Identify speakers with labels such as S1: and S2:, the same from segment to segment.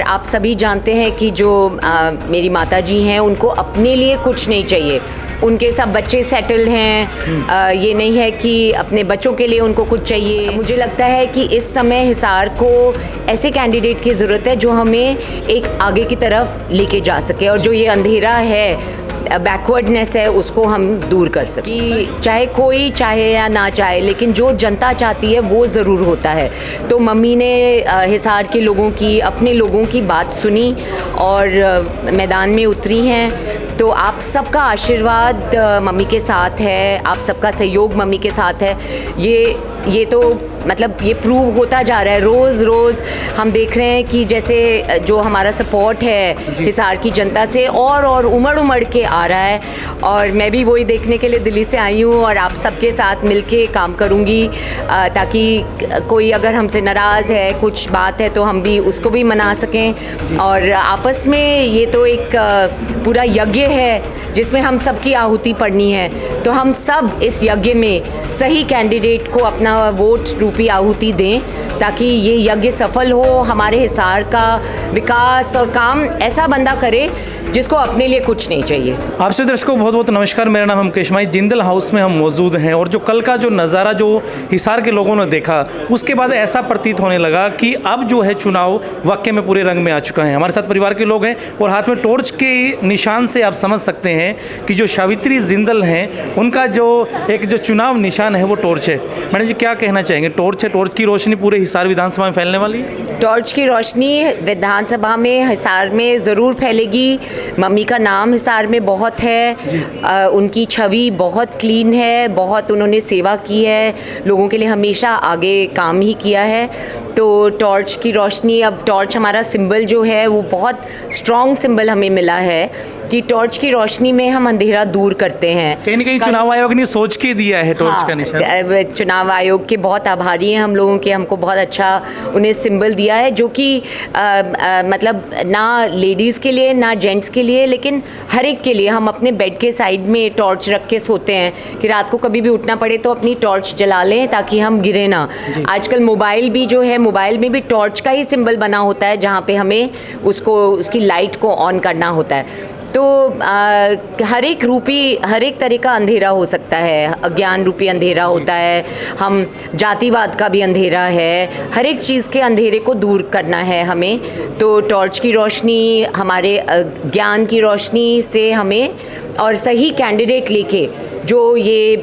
S1: आप सभी जानते हैं कि जो मेरी माता जी हैं उनको अपने लिए कुछ नहीं चाहिए। उनके सब बच्चे सेटल्ड हैं। ये नहीं है कि अपने बच्चों के लिए उनको कुछ चाहिए। मुझे लगता है कि इस समय हिसार को ऐसे कैंडिडेट की ज़रूरत है जो हमें एक आगे की तरफ लेके जा सके, और जो ये अंधेरा है, बैकवर्डनेस है, उसको हम दूर कर सकें। चाहे कोई चाहे या ना चाहे, लेकिन जो जनता चाहती है वो ज़रूर होता है। तो मम्मी ने हिसार के लोगों की, अपने लोगों की बात सुनी और मैदान में उतरी हैं। तो आप सबका आशीर्वाद मम्मी के साथ है, आप सबका सहयोग मम्मी के साथ है। ये तो मतलब ये प्रूव होता जा रहा है। रोज़ रोज़ हम देख रहे हैं कि जैसे जो हमारा सपोर्ट है हिसार की जनता से और उमड़ के आ रहा है, और मैं भी वही देखने के लिए दिल्ली से आई हूँ, और आप सबके साथ मिलके काम करूँगी ताकि कोई अगर हमसे नाराज़ है, कुछ बात है, तो हम भी उसको भी मना सकें। और आपस में ये तो एक पूरा यज्ञ है जिसमें हम सबकी आहुति पड़नी है। तो हम सब इस यज्ञ में सही कैंडिडेट को अपना वोट रूपी आहुति दें ताकि ये यज्ञ सफल हो। हमारे हिसार का विकास और काम ऐसा बंदा करे जिसको अपने लिए कुछ नहीं चाहिए।
S2: आपसे दर्शकों बहुत बहुत नमस्कार। मेरा नाम मुकेश माई। जिंदल हाउस में हम मौजूद हैं, और जो कल का जो नज़ारा जो हिसार के लोगों ने देखा, उसके बाद ऐसा प्रतीत होने लगा कि अब जो है चुनाव वाकई में पूरे रंग में आ चुका है। हमारे साथ परिवार के लोग हैं और हाथ में टॉर्च के निशान से आप समझ सकते हैं कि जो सावित्री जिंदल हैं उनका जो एक जो चुनाव निशान है वो टॉर्च है। मैडम जी क्या कहना चाहेंगे? टॉर्च है, टॉर्च की रोशनी पूरे हिसार विधानसभा में फैलने वाली है?
S1: टॉर्च की रोशनी विधानसभा में हिसार में ज़रूर फैलेगी। मम्मी का नाम हिसार में बहुत है, उनकी छवि बहुत क्लीन है, बहुत उन्होंने सेवा की है, लोगों के लिए हमेशा आगे काम ही किया है। तो टॉर्च की रोशनी, अब टॉर्च हमारा सिंबल जो है वो बहुत स्ट्रॉन्ग सिंबल हमें मिला है कि टॉर्च की रोशनी में हम अंधेरा दूर करते हैं।
S2: कहीं ना कहीं चुनाव आयोग ने सोच के दिया है टॉर्च का निशान।
S1: चुनाव आयोग के बहुत आभारी हैं हम लोगों के, हमको बहुत अच्छा उन्हें सिंबल दिया है, जो कि मतलब ना लेडीज़ के लिए ना जेंट्स के लिए, लेकिन हर एक के लिए। हम अपने बेड के साइड में टॉर्च रख के सोते हैं कि रात को कभी भी उठना पड़े तो अपनी टॉर्च जला लें ताकि हम गिरे ना। आजकल मोबाइल भी जो है, मोबाइल में भी टॉर्च का ही सिंबल बना होता है जहाँ पे हमें उसकी लाइट को ऑन करना होता है। तो हर एक तरह का अंधेरा हो सकता है। अज्ञान रूपी अंधेरा होता है, हम जातिवाद का भी अंधेरा है, हर एक चीज़ के अंधेरे को दूर करना है हमें। तो टॉर्च की रोशनी, हमारे ज्ञान की रोशनी से हमें, और सही कैंडिडेट लेके जो ये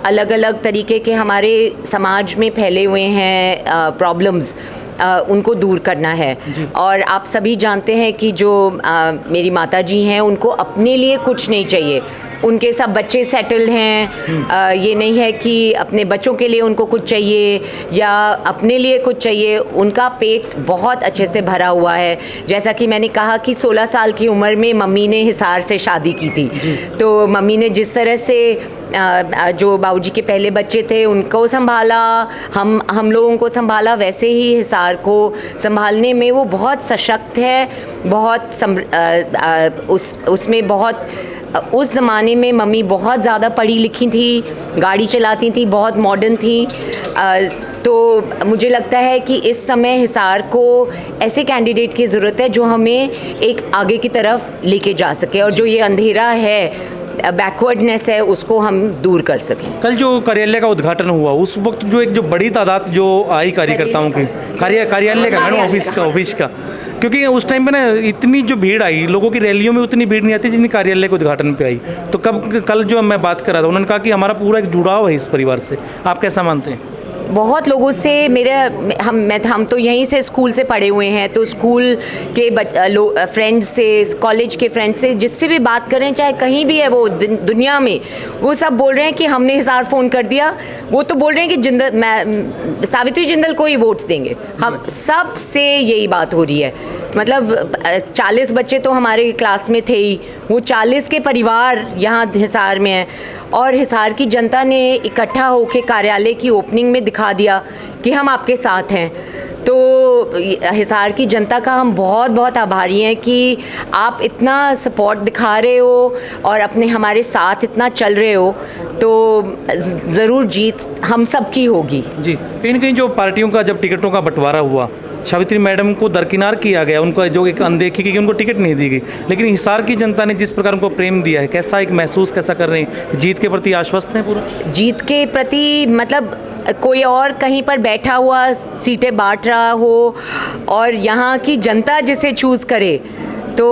S1: अलग अलग तरीके के हमारे समाज में फैले हुए हैं प्रॉब्लम्स, उनको दूर करना है। और आप सभी जानते हैं कि जो मेरी माता जी हैं उनको अपने लिए कुछ नहीं चाहिए। उनके सब बच्चे सेटल्ड हैं। ये नहीं है कि अपने बच्चों के लिए उनको कुछ चाहिए या अपने लिए कुछ चाहिए। उनका पेट बहुत अच्छे से भरा हुआ है। जैसा कि मैंने कहा कि 16 साल की उम्र में मम्मी ने हिसार से शादी की थी। तो मम्मी ने जिस तरह से जो बाबूजी के पहले बच्चे थे उनको संभाला, हम लोगों को संभाला, वैसे ही हिसार को संभालने में वो बहुत सशक्त है। उसमें बहुत, उस ज़माने में मम्मी बहुत ज़्यादा पढ़ी लिखी थी, गाड़ी चलाती थी, बहुत मॉडर्न थी। तो मुझे लगता है कि इस समय हिसार को ऐसे कैंडिडेट की ज़रूरत है जो हमें एक आगे की तरफ लेके जा सके, और जो ये अंधेरा है, बैकवर्डनेस है, उसको हम दूर कर सकें।
S2: कल जो कार्यालय का उद्घाटन हुआ उस वक्त जो बड़ी तादाद जो आई कार्यकर्ताओं की, कार्यालय का मैडम, ऑफिस का, क्योंकि उस टाइम पे ना इतनी जो भीड़ आई, लोगों की रैलियों में उतनी भीड़ नहीं आती जितनी कार्यालय के उद्घाटन पे आई। तो कल जो मैं बात कर रहा था, उन्होंने कहा कि हमारा पूरा एक जुड़ाव है इस परिवार से। आप कैसा मानते हैं?
S1: बहुत लोगों से हम तो यहीं से स्कूल से पढ़े हुए हैं, तो स्कूल के फ्रेंड्स से, कॉलेज के फ्रेंड्स से, जिससे भी बात करें, चाहे कहीं भी है वो दुनिया में, वो सब बोल रहे हैं कि हमने हिसार फ़ोन कर दिया। वो तो बोल रहे हैं कि सावित्री जिंदल को ही वोट देंगे। हम सब से यही बात हो रही है। मतलब 40 बच्चे तो हमारे क्लास में थे ही, वो 40 के परिवार यहाँ हिसार में हैं, और हिसार की जनता ने इकट्ठा होकर कार्यालय की ओपनिंग में दिखा दिया कि हम आपके साथ हैं। तो हिसार की जनता का हम बहुत बहुत आभारी हैं कि आप इतना सपोर्ट दिखा रहे हो और अपने हमारे साथ इतना चल रहे हो। तो ज़रूर जीत हम सब की होगी।
S2: जी, कहीं ना कहीं जो पार्टियों का जब टिकटों का बंटवारा हुआ सावित्री मैडम को दरकिनार किया गया, उनको जो एक अनदेखी की, उनको टिकट नहीं दी गई, लेकिन हिसार की जनता ने जिस प्रकार उनको प्रेम दिया है, कैसा एक महसूस कैसा कर रहे हैं? जीत के प्रति आश्वस्त हैं पूरा?
S1: जीत के प्रति मतलब कोई और कहीं पर बैठा हुआ सीटें बांट रहा हो और यहाँ की जनता जिसे चूज़ करे तो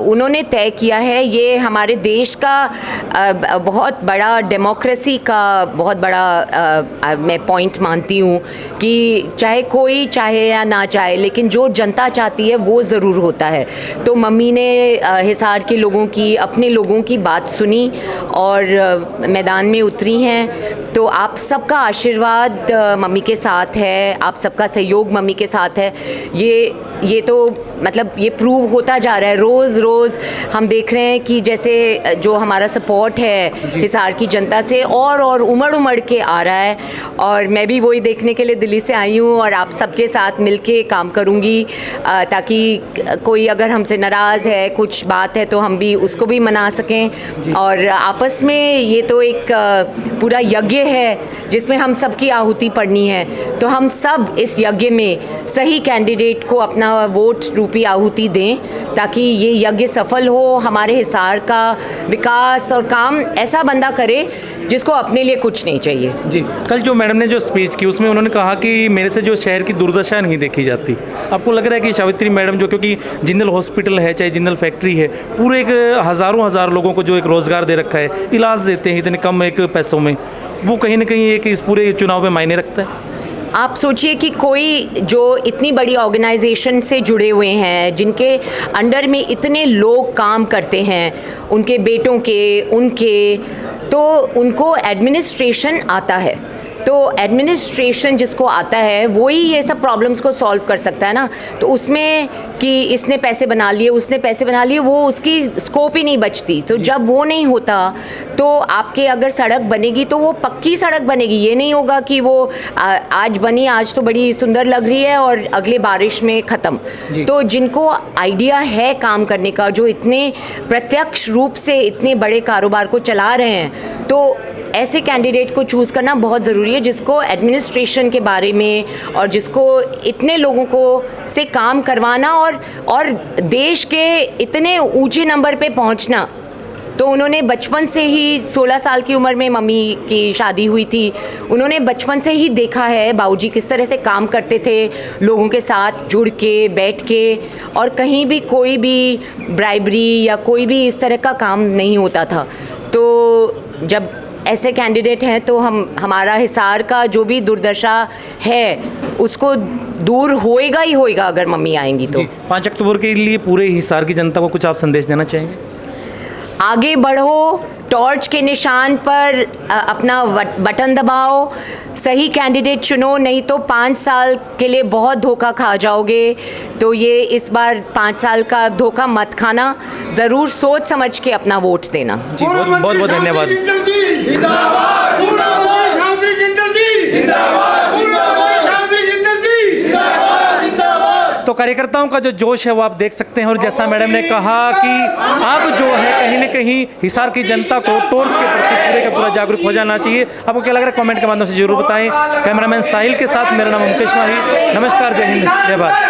S1: उन्होंने तय किया है। ये हमारे देश का बहुत बड़ा डेमोक्रेसी का बहुत बड़ा मैं पॉइंट मानती हूँ कि चाहे कोई चाहे या ना चाहे, लेकिन जो जनता चाहती है वो ज़रूर होता है। तो मम्मी ने हिसार के लोगों की, अपने लोगों की बात सुनी और मैदान में उतरी हैं। तो आप सबका आशीर्वाद मम्मी के साथ है, आप सबका सहयोग मम्मी के साथ है। ये तो मतलब ये प्रूव होता जा रहा है, रोज़ रोज़ हम देख रहे हैं कि जैसे जो हमारा सपोर्ट है हिसार की जनता से और उमड़ के आ रहा है। और मैं भी वही देखने के लिए दिल्ली से आई हूँ और आप सबके साथ मिलके काम करूँगी ताकि कोई अगर हमसे नाराज़ है, कुछ बात है, तो हम भी उसको भी मना सकें। और आपस में ये तो एक पूरा यज्ञ है जिसमें हम सबकी आहुति पड़नी है। तो हम सब इस यज्ञ में सही कैंडिडेट को अपना वोट रूपी आहुति दें ताकि ये यज्ञ सफल हो, हमारे हिसार का विकास और काम ऐसा बंदा करे जिसको अपने लिए कुछ नहीं चाहिए।
S2: जी, कल जो मैडम ने जो स्पीच की उसमें उन्होंने कहा कि मेरे से जो शहर की दुर्दशा नहीं देखी जाती। आपको लग रहा है कि सावित्री मैडम जो, क्योंकि जिंदल हॉस्पिटल है चाहे जिंदल फैक्ट्री है, पूरे एक हज़ारों लोगों को जो एक रोज़गार दे रखा है, इलाज देते हैं इतने कम एक पैसों में, वो कहीं ना कहीं एक इस पूरे चुनाव में मायने रखता है।
S1: आप सोचिए कि कोई जो इतनी बड़ी ऑर्गेनाइजेशन से जुड़े हुए हैं, जिनके अंडर में इतने लोग काम करते हैं, उनके बेटों के, उनके, तो उनको एडमिनिस्ट्रेशन आता है। तो एडमिनिस्ट्रेशन जिसको आता है वही ये सब प्रॉब्लम्स को सॉल्व कर सकता है ना। तो उसमें कि इसने पैसे बना लिए, उसने पैसे बना लिए, वो उसकी स्कोप ही नहीं बचती। तो जब वो नहीं होता तो आपके अगर सड़क बनेगी तो वो पक्की सड़क बनेगी। ये नहीं होगा कि वो आज बनी, आज तो बड़ी सुंदर लग रही है और अगले बारिश में ख़त्म। तो जिनको आइडिया है काम करने का, जो इतने प्रत्यक्ष रूप से इतने बड़े कारोबार को चला रहे हैं, तो ऐसे कैंडिडेट को चूज़ करना बहुत ज़रूरी है जिसको एडमिनिस्ट्रेशन के बारे में और जिसको इतने लोगों को से काम करवाना और देश के इतने ऊंचे नंबर पे पहुंचना। तो उन्होंने बचपन से ही 16 साल की उम्र में मम्मी की शादी हुई थी, उन्होंने बचपन से ही देखा है बाबूजी किस तरह से काम करते थे, लोगों के साथ जुड़ के बैठ के, और कहीं भी कोई भी ब्राइबरी या कोई भी इस तरह का काम नहीं होता था। तो जब ऐसे कैंडिडेट हैं तो हमारा हिसार का जो भी दुर्दशा है उसको दूर होएगा ही होएगा अगर मम्मी आएंगी तो।
S2: 5 अक्टूबर के लिए पूरे हिसार की जनता को कुछ आप संदेश देना चाहेंगे?
S1: आगे बढ़ो, टॉर्च के निशान पर अपना बटन दबाओ, सही कैंडिडेट चुनो, नहीं तो 5 साल के लिए बहुत धोखा खा जाओगे। तो ये इस बार 5 साल का धोखा मत खाना, ज़रूर सोच समझ के अपना वोट देना।
S2: जी, बहुत बहुत धन्यवाद। तो कार्यकर्ताओं का जो जोश है वो आप देख सकते हैं। और जैसा मैडम ने कहा कि अब जो है कहीं ना कहीं हिसार की जनता को टॉर्च के प्रति पूरे का पूरा जागरूक हो जाना चाहिए। आपको क्या लग रहा है कमेंट के माध्यम से जरूर बताएं। कैमरामैन साहिल के साथ मेरा नाम मुकेश माही। नमस्कार, जय हिंद, जय भारत।